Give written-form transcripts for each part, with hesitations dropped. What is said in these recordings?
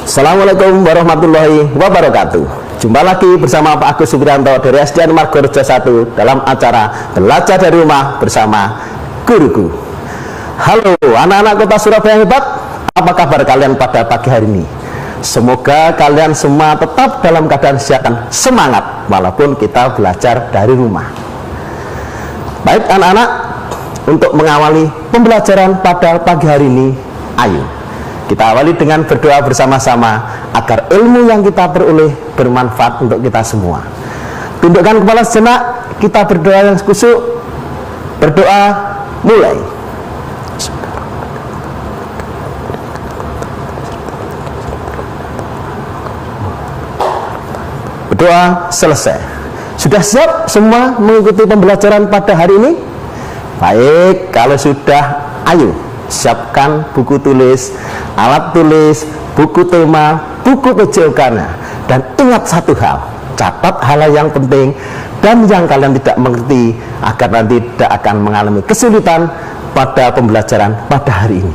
Assalamualaikum warahmatullahi wabarakatuh. Jumpa lagi bersama Pak Agus Supriyanto dari SDN Margorejo 1 dalam acara Belajar dari Rumah bersama Guruku. Halo anak-anak kota Surabaya hebat, apa kabar kalian pada pagi hari ini? Semoga kalian semua tetap dalam keadaan sehat dan semangat walaupun kita belajar dari rumah. Baik anak-anak, untuk mengawali pembelajaran pada pagi hari ini, ayo kita awali dengan berdoa bersama-sama agar ilmu yang kita peroleh bermanfaat untuk kita semua. Tundukkan kepala sejenak, kita berdoa yang khusyuk. Berdoa mulai. Berdoa selesai. Sudah siap semua mengikuti pembelajaran pada hari ini? Baik, kalau sudah, ayo siapkan buku tulis, alat tulis, buku tema, buku PJOK-nya. Dan ingat satu hal, catat hal yang penting dan yang kalian tidak mengerti agar nanti tidak akan mengalami kesulitan pada pembelajaran pada hari ini.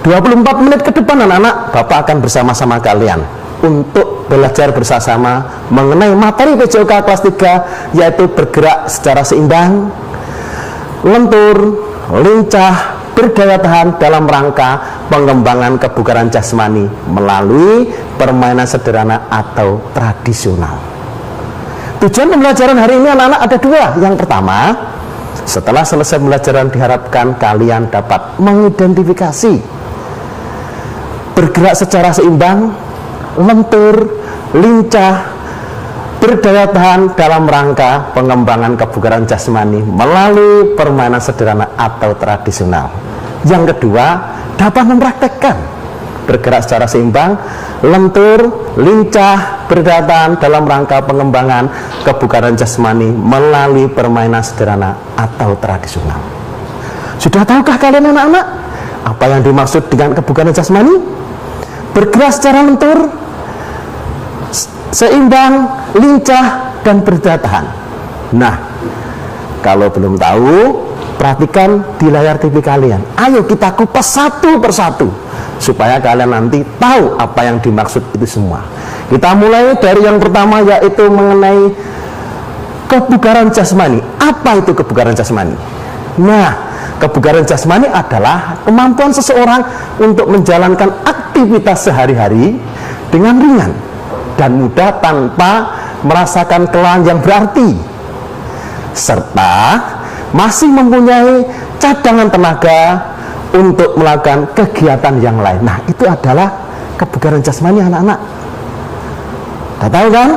24 menit ke depan anak-anak, Bapak akan bersama-sama kalian untuk belajar bersama mengenai materi PJOK kelas 3, yaitu bergerak secara seimbang, lentur, lincah, berdaya tahan dalam rangka pengembangan kebugaran jasmani melalui permainan sederhana atau tradisional. Tujuan pembelajaran hari ini anak-anak ada dua. Yang pertama, setelah selesai pembelajaran diharapkan kalian dapat mengidentifikasi bergerak secara seimbang, lentur, lincah, berdaya tahan dalam rangka pengembangan kebugaran jasmani melalui permainan sederhana atau tradisional. Yang kedua, dapat mempraktekkan bergerak secara seimbang, lentur, lincah, berdaya tahan dalam rangka pengembangan kebugaran jasmani melalui permainan sederhana atau tradisional. Sudah tahukah kalian anak-anak apa yang dimaksud dengan kebugaran jasmani? Bergerak secara lentur, seimbang, lincah, dan berdaya tahan. Nah, kalau belum tahu, perhatikan di layar TV kalian. Ayo kita kupas satu persatu supaya kalian nanti tahu apa yang dimaksud itu semua. Kita mulai dari yang pertama, yaitu mengenai kebugaran jasmani. Apa itu kebugaran jasmani? Nah, kebugaran jasmani adalah kemampuan seseorang untuk menjalankan aktivitas sehari-hari dengan ringan dan mudah tanpa merasakan kelelahan yang berarti, serta masih mempunyai cadangan tenaga untuk melakukan kegiatan yang lain. Nah, itu adalah kebugaran jasmani anak-anak. Sudah tahu kan?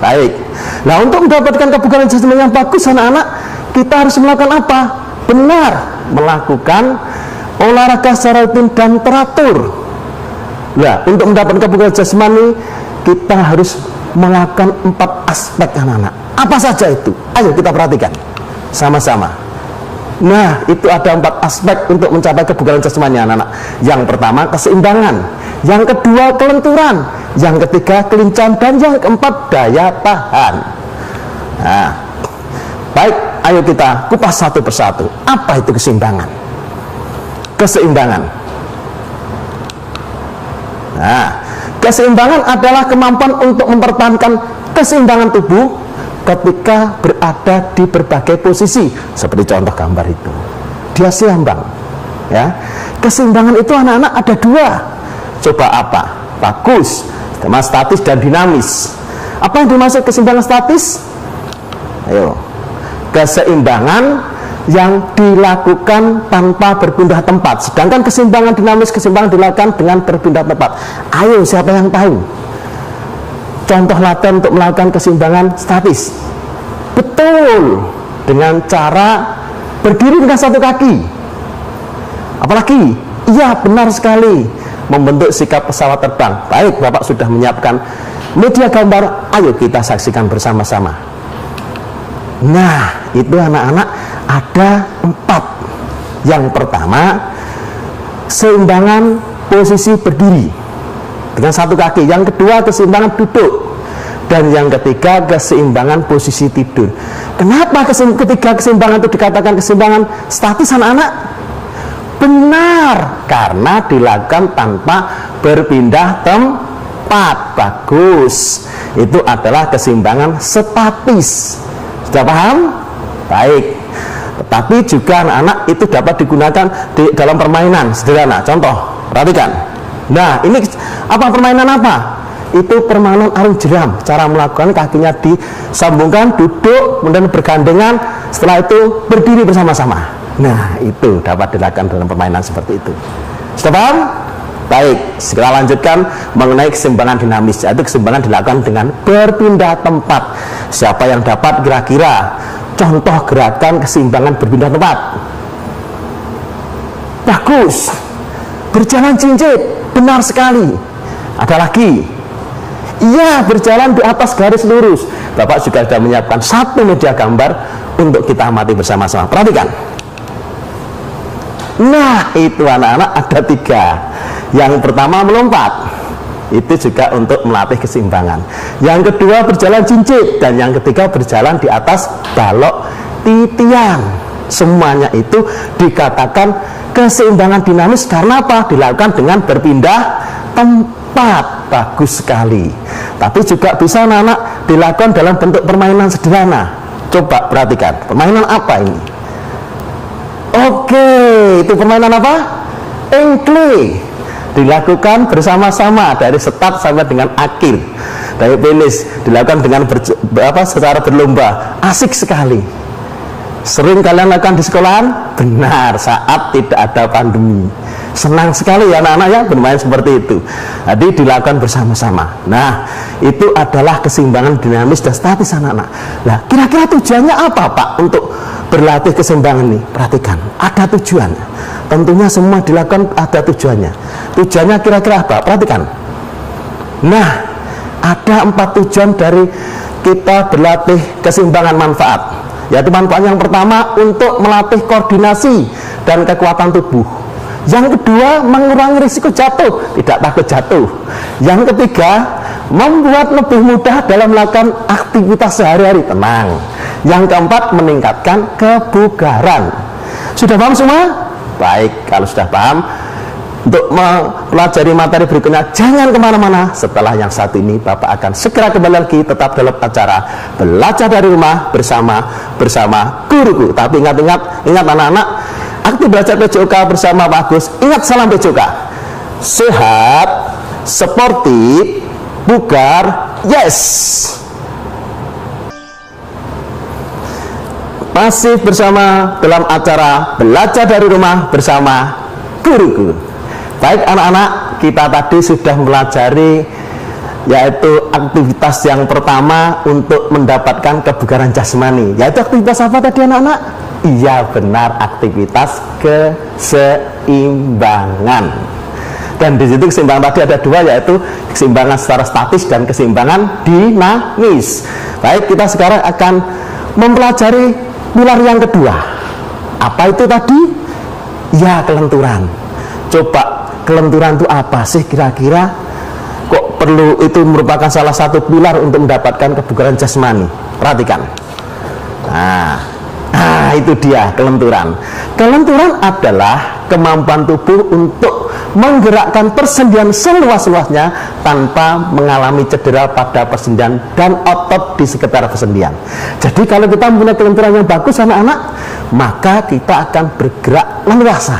Baik. Nah, untuk mendapatkan kebugaran jasmani yang bagus anak-anak, kita harus melakukan apa? Benar, melakukan olahraga secara rutin dan teratur. Nah, untuk mendapatkan kebugaran jasmani kita harus melakukan 4 aspek anak-anak. Apa saja itu? Ayo kita perhatikan sama-sama. Nah, itu ada 4 aspek untuk mencapai kebugaran jasmani anak-anak. Yang pertama, keseimbangan. Yang kedua, kelenturan. Yang ketiga, kelincahan. Dan yang keempat, daya tahan. Nah, baik, ayo kita kupas satu persatu. Apa itu keseimbangan? Keseimbangan. Nah, keseimbangan adalah kemampuan untuk mempertahankan keseimbangan tubuh ketika berada di berbagai posisi, seperti contoh gambar itu. Dia seimbang, ya. Keseimbangan itu anak-anak ada 2. Coba apa? Bagus, sama statis dan dinamis. Apa yang dimaksud keseimbangan statis? Ayo. Keseimbangan yang dilakukan tanpa berpindah tempat, sedangkan keseimbangan dinamis, keseimbangan dilakukan dengan berpindah tempat. Ayo, siapa yang tahu contoh latihan untuk melakukan keseimbangan statis? Betul, dengan cara berdiri dengan satu kaki. Apalagi? Iya, benar sekali, membentuk sikap pesawat terbang. Baik, Bapak sudah menyiapkan media gambar, ayo kita saksikan bersama-sama. Nah, itu anak-anak ada 4. Yang pertama, keseimbangan posisi berdiri dengan satu kaki. Yang kedua, keseimbangan duduk. Dan yang ketiga, keseimbangan posisi tidur. Kenapa ketiga keseimbangan itu dikatakan keseimbangan statis anak-anak? Benar, karena dilakukan tanpa berpindah tempat. tempat. Bagus. Itu adalah keseimbangan statis. Sudah paham? Baik. Tetapi juga anak-anak itu dapat digunakan di dalam permainan sederhana. Contoh, perhatikan. Nah, ini apa, permainan apa? Itu permainan arung jeram. Cara melakukan, kakinya disambungkan, duduk, kemudian bergandengan, setelah itu berdiri bersama-sama. Nah, itu dapat dilakukan dalam permainan seperti itu. Sudah paham? Baik, segera lanjutkan mengenai keseimbangan dinamis. Yaitu keseimbangan dilakukan dengan berpindah tempat. Siapa yang dapat kira-kira contoh gerakan keseimbangan berpindah tempat? Bagus. Berjalan cincit, benar sekali. Ada lagi. Iya, berjalan di atas garis lurus. Bapak juga sudah menyiapkan satu media gambar untuk kita amati bersama-sama. Perhatikan. Nah, itu anak-anak ada 3. Yang pertama melompat. Itu juga untuk melatih keseimbangan. Yang kedua berjalan cincit. Dan yang ketiga berjalan di atas balok titian. Semuanya itu dikatakan keseimbangan dinamis karena apa? Dilakukan dengan berpindah tempat. Bagus sekali. Tapi juga bisa anak-anak dilakukan dalam bentuk permainan sederhana. Coba perhatikan, permainan apa ini? Oke, itu permainan apa? Engkle. Dilakukan bersama-sama dari start sampai dengan akhir, dari finish. Dilakukan dengan secara berlomba. Asik sekali. Sering kalian lakukan di sekolahan? Benar, saat tidak ada pandemi. Senang sekali ya anak-anak ya bermain seperti itu. Jadi dilakukan bersama-sama. Nah, itu adalah keseimbangan dinamis dan statis anak-anak. Nah, kira-kira tujuannya apa Pak untuk berlatih keseimbangan ini? Perhatikan, ada tujuan. Tentunya semua dilakukan ada tujuannya. Tujuannya kira-kira apa? Perhatikan. Nah, ada 4 tujuan dari kita berlatih keseimbangan manfaat. Yaitu manfaat yang pertama untuk melatih koordinasi dan kekuatan tubuh. Yang kedua, mengurangi risiko jatuh, tidak takut jatuh. Yang ketiga, membuat lebih mudah dalam melakukan aktivitas sehari-hari, tenang. Yang keempat, meningkatkan kebugaran. Sudah paham semua? Baik, kalau sudah paham, untuk mempelajari materi berikutnya jangan kemana-mana. Setelah yang satu ini Bapak akan segera kembali lagi, tetap dalam acara Belajar dari Rumah bersama guruku. Tapi ingat anak-anak, aktif belajar PJOK bersama Pak Agus. Ingat, salam PJOK. Sehat, sportif, bugar, yes. Masih bersama dalam acara Belajar dari Rumah bersama guruku. Baik anak-anak, kita tadi sudah mempelajari yaitu aktivitas yang pertama untuk mendapatkan kebugaran jasmani. Yaitu aktivitas apa tadi anak-anak? Iya benar, aktivitas keseimbangan. Dan di situ keseimbangan tadi ada 2, yaitu keseimbangan secara statis dan keseimbangan dinamis. Baik, kita sekarang akan mempelajari pilar yang kedua. Apa itu tadi? Ya, kelenturan. Coba, kelenturan itu apa sih kira-kira? Kok perlu, itu merupakan salah satu pilar untuk mendapatkan kebugaran jasmani. Perhatikan. Nah, itu dia kelenturan. Kelenturan adalah kemampuan tubuh untuk menggerakkan persendian seluas-luasnya tanpa mengalami cedera pada persendian dan otot di sekitar persendian. Jadi kalau kita mempunyai kelenturan yang bagus anak-anak, maka kita akan bergerak leluasa,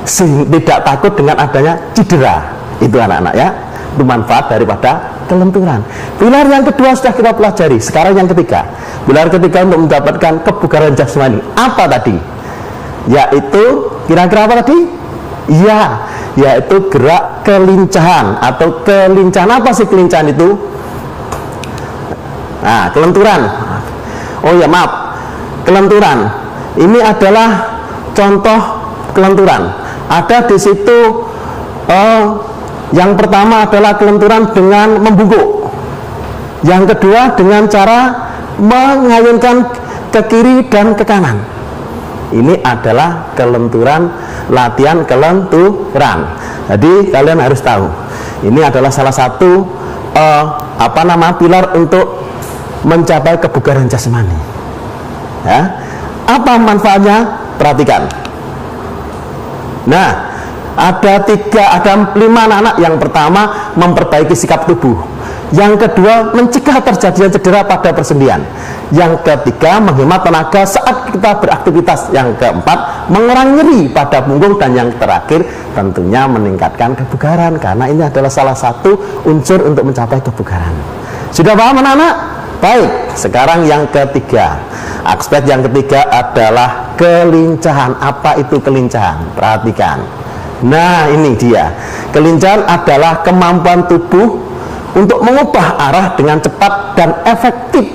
tidak takut dengan adanya cedera. Itu anak-anak ya, itu manfaat daripada kelenturan. Pilar yang kedua sudah kita pelajari. Sekarang yang ketiga. Pilar ketiga untuk mendapatkan kebugaran jasmani. Apa tadi? Yaitu kira-kira apa tadi? Ya, yaitu gerak kelincahan atau kelincahan. Apa sih kelincahan itu? Nah, kelenturan. Oh ya, maaf. Kelenturan. Ini adalah contoh kelenturan. Ada di situ yang pertama adalah kelenturan dengan membungkuk. Yang kedua dengan cara mengayunkan ke kiri dan ke kanan. Ini adalah kelenturan, latihan kelenturan. Jadi kalian harus tahu, ini adalah salah satu pilar untuk mencapai kebugaran jasmani. Ya. Apa manfaatnya? Perhatikan. Nah, Ada 5 anak-anak. Yang pertama, memperbaiki sikap tubuh. Yang kedua, mencegah terjadinya cedera pada persendian. Yang ketiga, menghemat tenaga saat kita beraktivitas. Yang keempat, mengurangi nyeri pada punggung. Dan yang terakhir, tentunya meningkatkan kebugaran, karena ini adalah salah satu unsur untuk mencapai kebugaran. Sudah paham anak-anak? Baik, sekarang yang ketiga. Aspek yang ketiga adalah kelincahan. Apa itu kelincahan? Perhatikan. Nah, ini dia. Kelincahan adalah kemampuan tubuh untuk mengubah arah dengan cepat dan efektif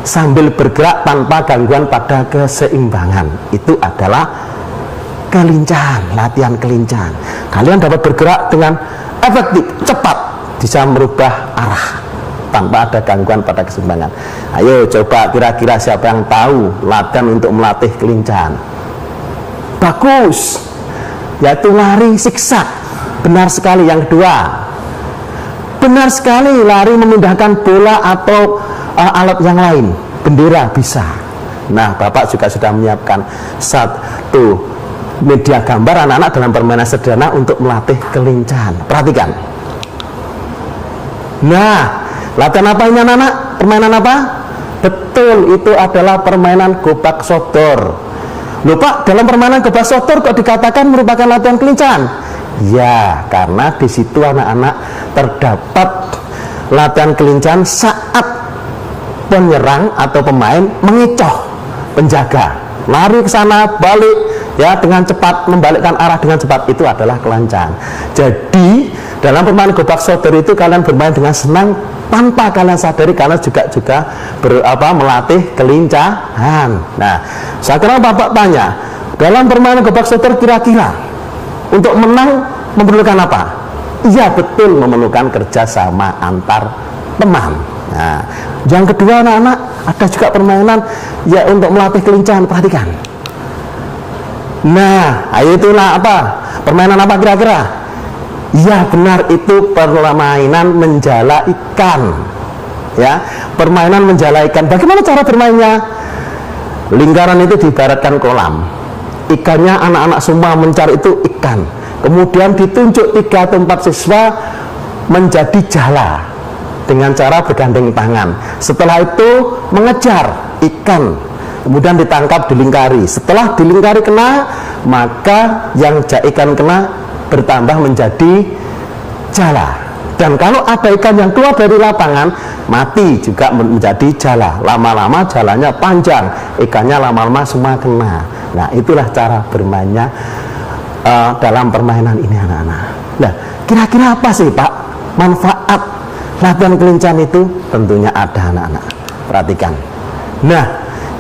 sambil bergerak tanpa gangguan pada keseimbangan. Itu adalah kelincahan, latihan kelincahan. Kalian dapat bergerak dengan efektif, cepat, bisa merubah arah tanpa ada gangguan pada keseimbangan. Ayo coba kira-kira siapa yang tahu latihan untuk melatih kelincahan? Bagus, yaitu lari siksak. Benar sekali. Yang kedua, benar sekali, lari memindahkan bola atau alat yang lain, bendera bisa. Nah, Bapak juga sudah menyiapkan satu media gambar anak-anak dalam permainan sederhana untuk melatih kelincahan. Perhatikan. Nah, latihan apa ini anak-anak? Permainan apa? Betul, itu adalah permainan gobak sodor. Lupa, dalam permainan gobak sodor kok dikatakan merupakan latihan kelincahan? Ya, karena di situ anak-anak terdapat latihan kelincahan saat penyerang atau pemain mengecoh penjaga, lari ke sana balik ya dengan cepat, membalikkan arah dengan cepat. Itu adalah kelincahan. Jadi dalam permainan gobak sodor itu kalian bermain dengan senang tanpa kalian sadari, karena juga melatih kelincahan. Nah, sekarang Bapak tanya, dalam permainan gobak sodor kira-kira untuk menang memerlukan apa? Iya, betul, memerlukan kerjasama antar teman. Nah, yang kedua anak-anak, ada juga permainan ya untuk melatih kelincahan. Perhatikan. Nah, ayo itulah apa? Permainan apa kira-kira? Ya benar, itu permainan menjala ikan. Ya, permainan menjala ikan. Bagaimana cara bermainnya? Lingkaran itu diibaratkan kolam. Ikannya anak-anak semua mencari itu ikan. Kemudian ditunjuk 3 atau 4 siswa menjadi jala dengan cara bergandeng tangan. Setelah itu mengejar ikan, kemudian ditangkap, dilingkari. Setelah dilingkari kena, maka yang ikan kena bertambah menjadi jala. Dan kalau ada ikan yang keluar dari lapangan, mati juga menjadi jala. Lama-lama jalannya panjang, ikannya lama-lama semua kena. Nah, itulah cara bermainnya dalam permainan ini anak-anak. Nah, kira-kira apa sih Pak manfaat latihan kelincahan itu? Tentunya ada anak-anak. Perhatikan. Nah,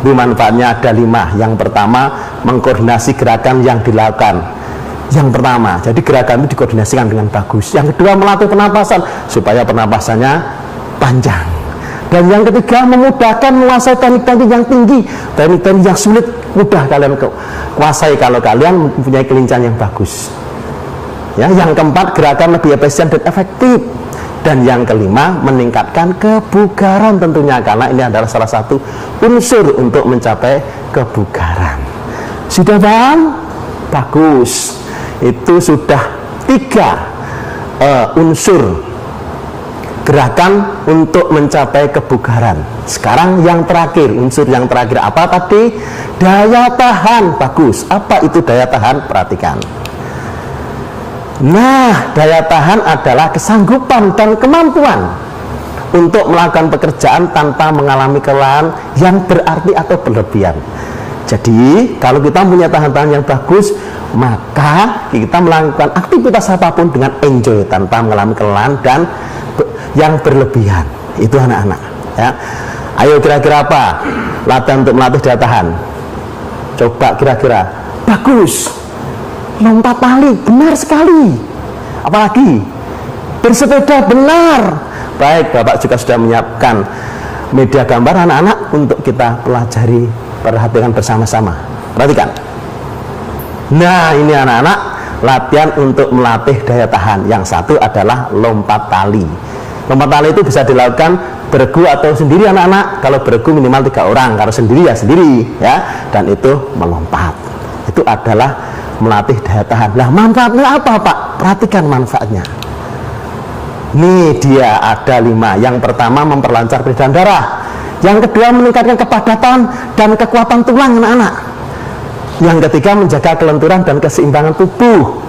itu manfaatnya ada 5. Yang pertama, mengkoordinasi gerakan yang dilakukan. Yang pertama, jadi gerakan itu dikoordinasikan dengan bagus. Yang kedua, melatih pernapasan supaya pernapasannya panjang. Dan yang ketiga, memudahkan menguasai teknik-teknik yang tinggi, teknik-teknik yang sulit mudah kalian kuasai kalau kalian mempunyai kelincahan yang bagus. Ya, yang keempat, gerakan lebih efisien dan efektif. Dan yang kelima, meningkatkan kebugaran tentunya, karena ini adalah salah satu unsur untuk mencapai kebugaran. Sudah paham? Bagus. Itu sudah 3 unsur gerakan untuk mencapai kebugaran. Sekarang yang terakhir, unsur yang terakhir apa tadi? Daya tahan. Bagus. Apa itu daya tahan? Perhatikan. Nah, daya tahan adalah kesanggupan dan kemampuan untuk melakukan pekerjaan tanpa mengalami kelelahan yang berarti atau berlebihan. Jadi, kalau kita punya tahan-tahan yang bagus, maka kita melakukan aktivitas apapun dengan enjoy tanpa mengalami kelelahan dan yang berlebihan. Itu anak-anak ya. Ayo kira-kira apa latihan untuk melatih daya tahan? Coba kira-kira. Bagus. Lompat tali, benar sekali. Apalagi bersepeda, benar. Baik, Bapak juga sudah menyiapkan media gambar anak-anak untuk kita pelajari, perhatikan bersama-sama. Perhatikan. Nah, ini anak-anak latihan untuk melatih daya tahan. Yang satu adalah lompat tali. Lompat tali itu bisa dilakukan beregu atau sendiri anak-anak. Kalau beregu minimal 3 orang, kalau sendiri ya sendiri ya. Dan itu melompat. Itu adalah melatih daya tahan. Nah, manfaatnya apa, Pak? Perhatikan manfaatnya. Nih dia ada 5. Yang pertama memperlancar peredaran darah. Yang kedua meningkatkan kepadatan dan kekuatan tulang anak-anak. Yang ketiga menjaga kelenturan dan keseimbangan tubuh.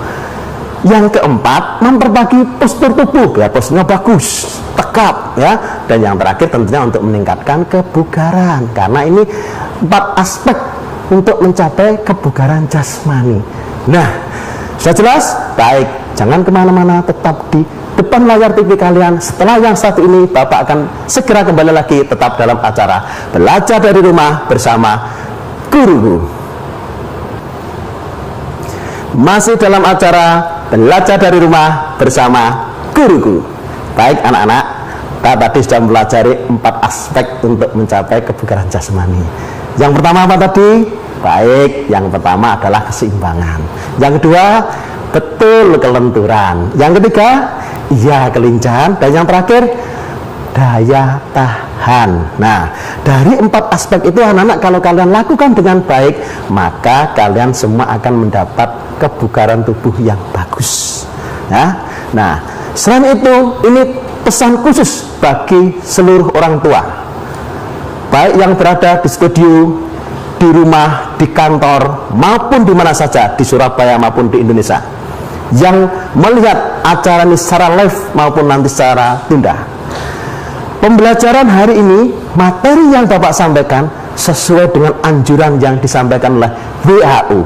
Yang keempat memperbaiki postur tubuh, ya posturnya bagus, tegap ya. Dan yang terakhir tentunya untuk meningkatkan kebugaran, karena ini 4 aspek untuk mencapai kebugaran jasmani. Nah, sudah jelas? Baik, jangan kemana-mana, tetap di depan layar TV kalian. Setelah yang satu ini, Bapak akan segera kembali lagi tetap dalam acara Belajar dari Rumah bersama Guruku. Masih dalam acara Belajar dari Rumah bersama Guruku. Baik anak-anak, kita tadi sudah mempelajari 4 aspek untuk mencapai kebugaran jasmani. Yang pertama apa tadi? Baik, yang pertama adalah keseimbangan. Yang kedua, betul kelenturan. Yang ketiga, iya kelincahan. Dan yang terakhir, daya tahan. Nah, dari 4 aspek itu anak-anak kalau kalian lakukan dengan baik, maka kalian semua akan mendapat kebugaran tubuh yang bagus ya. Nah, selain itu ini pesan khusus bagi seluruh orang tua, baik yang berada di studio, di rumah, di kantor, maupun di mana saja di Surabaya maupun di Indonesia, yang melihat acara ini secara live maupun nanti secara tunda. Pembelajaran hari ini, materi yang Bapak sampaikan sesuai dengan anjuran yang disampaikan oleh WHO.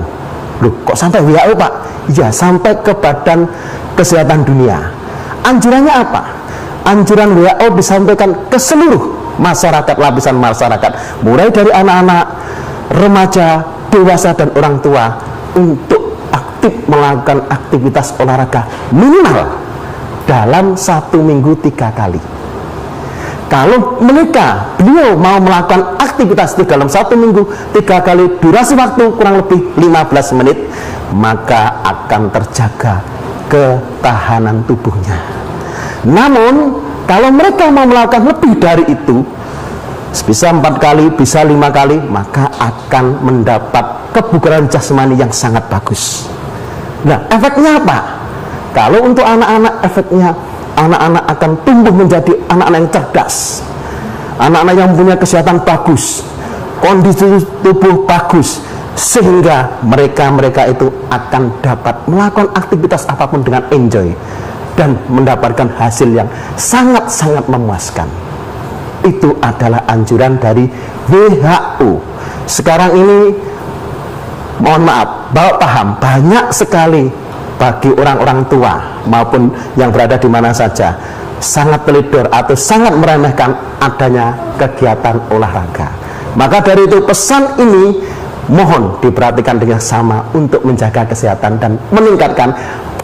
Loh, kok sampai WHO, Pak? Ya, sampai ke Badan Kesehatan Dunia. Anjurannya apa? Anjuran WHO disampaikan ke seluruh masyarakat, lapisan masyarakat, mulai dari anak-anak, remaja, dewasa, dan orang tua, untuk aktif melakukan aktivitas olahraga minimal dalam 1 minggu 3 kali. Kalau beliau mau melakukan aktivitas itu dalam 1 minggu 3 kali, durasi waktu kurang lebih 15 menit, maka akan terjaga ketahanan tubuhnya. Namun kalau mereka mau melakukan lebih dari itu, bisa 4 kali, bisa 5 kali, maka akan mendapat kebugaran jasmani yang sangat bagus. Nah, efeknya apa? Kalau untuk anak-anak, efeknya anak-anak akan tumbuh menjadi anak-anak yang cerdas, anak-anak yang punya kesehatan bagus, kondisi tubuh bagus, sehingga mereka itu akan dapat melakukan aktivitas apapun dengan enjoy dan mendapatkan hasil yang sangat-sangat memuaskan. Itu adalah anjuran dari WHO. Sekarang ini, mohon maaf, Bapak paham, banyak sekali bagi orang-orang tua maupun yang berada di mana saja sangat teledor atau sangat meremehkan adanya kegiatan olahraga. Maka dari itu pesan ini mohon diperhatikan dengan sama untuk menjaga kesehatan dan meningkatkan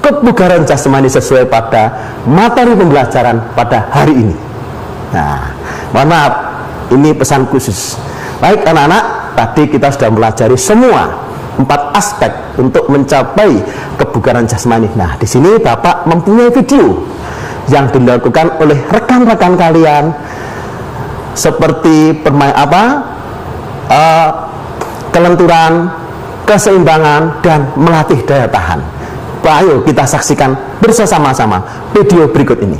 kebugaran jasmani sesuai pada materi pembelajaran pada hari ini. Nah, mohon maaf, ini pesan khusus. Baik anak-anak, tadi kita sudah mempelajari semua 4 aspek untuk mencapai kebugaran jasmani. Nah, di sini Bapak mempunyai video yang dilakukan oleh rekan-rekan kalian seperti kelenturan, keseimbangan, dan melatih daya tahan. Ayo kita saksikan bersama-sama video berikut ini.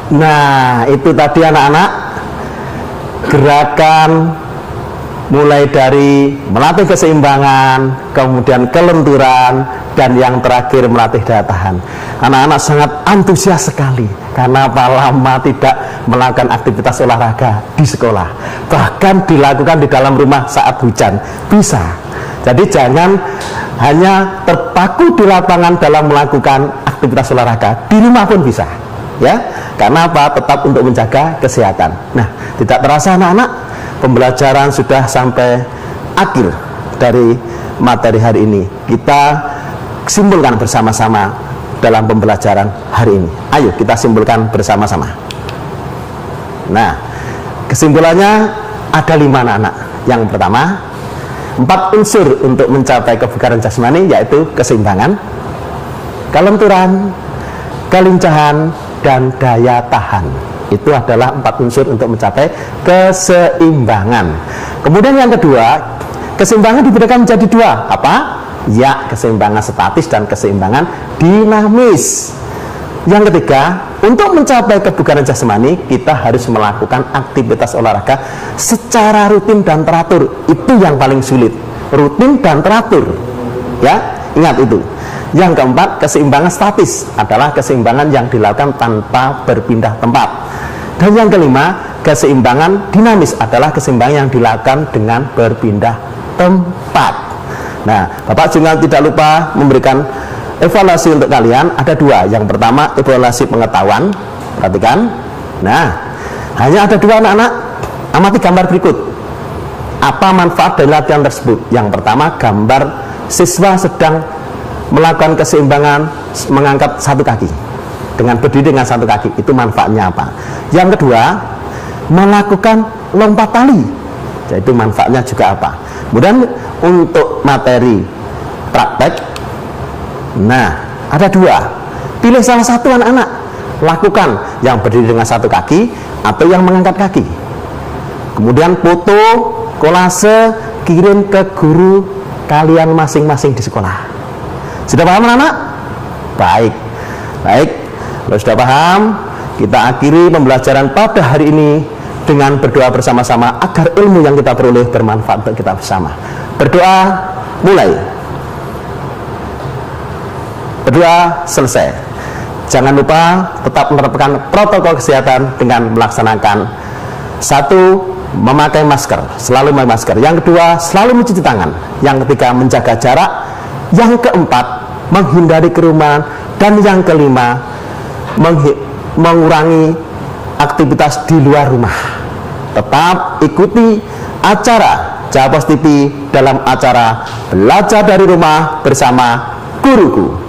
Nah, itu tadi anak-anak gerakan mulai dari melatih keseimbangan, kemudian kelenturan, dan yang terakhir melatih daya tahan. Anak-anak sangat antusias sekali karena lama tidak melakukan aktivitas olahraga di sekolah, bahkan dilakukan di dalam rumah saat hujan bisa. Jadi jangan hanya terpaku di lapangan dalam melakukan aktivitas olahraga, di rumah pun bisa, ya. Karena apa? Tetap untuk menjaga kesehatan. Nah, tidak terasa anak-anak, pembelajaran sudah sampai akhir dari materi hari ini. Kita simpulkan bersama-sama dalam pembelajaran hari ini. Ayo kita simpulkan bersama-sama. Nah, kesimpulannya ada 5 anak-anak. Yang pertama, 4 unsur untuk mencapai kebugaran jasmani, yaitu keseimbangan, kelenturan, kelincahan, dan daya tahan. Itu adalah 4 unsur untuk mencapai keseimbangan. Kemudian yang kedua, keseimbangan dibedakan menjadi 2. Apa? Ya, keseimbangan statis dan keseimbangan dinamis. Yang ketiga, untuk mencapai kebugaran jasmani, kita harus melakukan aktivitas olahraga secara rutin dan teratur. Itu yang paling sulit, rutin dan teratur. Ya, ingat itu. Yang keempat, keseimbangan statis adalah keseimbangan yang dilakukan tanpa berpindah tempat. Dan yang kelima, keseimbangan dinamis adalah keseimbangan yang dilakukan dengan berpindah tempat. Nah, Bapak juga tidak lupa memberikan evaluasi untuk kalian. Ada 2. Yang pertama, evaluasi pengetahuan. Perhatikan. Nah, hanya ada 2 anak-anak. Amati gambar berikut. Apa manfaat dari latihan tersebut? Yang pertama, gambar siswa sedang melakukan keseimbangan mengangkat 1 kaki dengan berdiri dengan 1 kaki. Itu manfaatnya apa? Yang kedua, melakukan lompat tali. Jadi manfaatnya juga apa? Kemudian untuk materi praktek, nah ada 2. Pilih salah satu anak-anak, lakukan yang berdiri dengan 1 kaki atau yang mengangkat kaki. Kemudian foto, kolase, kirim ke guru kalian masing-masing di sekolah. Sudah paham anak-anak? Baik. Kalau sudah paham, kita akhiri pembelajaran pada hari ini dengan berdoa bersama-sama agar ilmu yang kita peroleh bermanfaat untuk kita bersama. Berdoa mulai. Berdoa selesai. Jangan lupa tetap menerapkan protokol kesehatan dengan melaksanakan 1. Memakai masker, selalu memakai masker. Yang kedua, selalu mencuci tangan. Yang ketiga, menjaga jarak. Yang keempat, menghindari kerumunan. Dan yang kelima, mengurangi aktivitas di luar rumah. Tetap ikuti acara Jawa Pos TV dalam acara Belajar dari Rumah bersama Guruku.